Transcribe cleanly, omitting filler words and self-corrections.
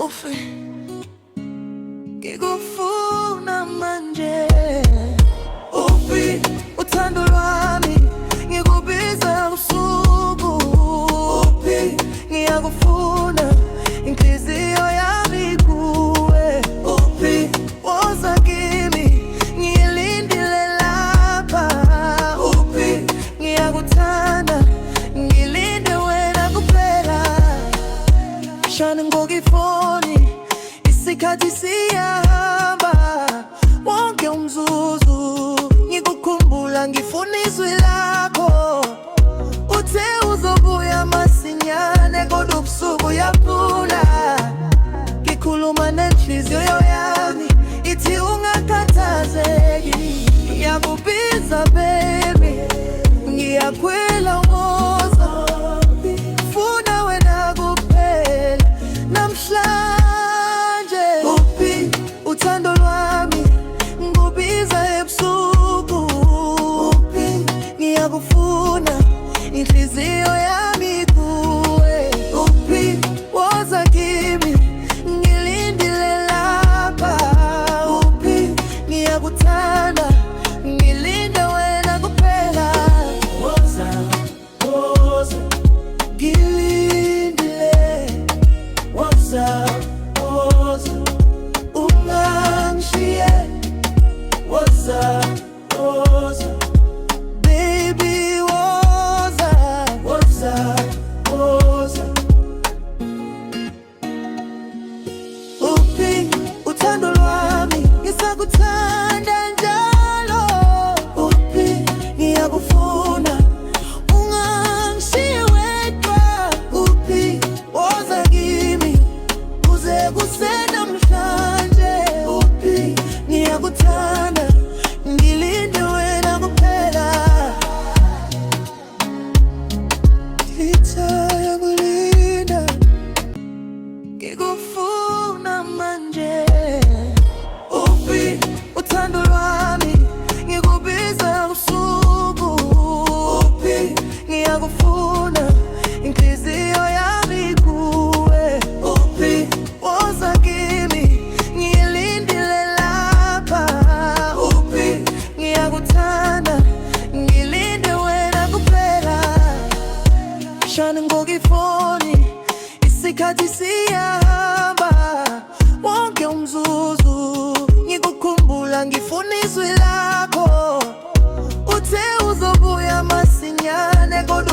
ufi ngikufuna manje. Uphi uthando lwami ngikubiza usuku. Uphi ngiyakufuna inhliziyo yami kuwe. Uphi woza kimi ngilindile lapha. Uphi ngiyakuthanda ngilinde wena kuphela. Shana ngokifoni isikhathi siyahamba, wonke umzuzu ngikukhumbula ngifuna izwi lakho. Uthe uzobuya masinyane kodwa ubusuku yaphula. Ngikhuluma nenhliziyo yami ithi ungakhathazeki. Ngiyakubiza baby, ngiyakhwela umoza, funa wena kuphela namhlanje. Uphi uthando lwami ngubiza ebusuku. Uphi ngiyakufuna inhliziyo yami kuwe. Uphi woza kimi ngilindile lapha. Uphi ngiyakuthanda ngilinde wena kuphela. Woza, woza ngilindile. Woza, woza ungangishiye. Woza, woza baby, woza, woza, woza. Uphi uthando lwami ngisakuthanda njalo. Uphi ngiyakufuna ungangishiye wedwa. Uphi woza kimi kuze kusenamhlanje. Uphi ngiyakuthanda ngilinde wena kuphela. Ngithaya kulinda ngikufuna manje. Uphi uthando lwami ngikubiza usuku. Uphi ngiyakufuna inhliziyo yami kuwe. Uphi woza kimi ngilindile lapha. Uphi ngiyakuthanda ngilinde wena kuphela. Shana ngokifoni isikhathi siyahamba, wonke umzuzu ngikukhumbula ngifuna izwi lakho. Uthe uzobuya masinyane kodwa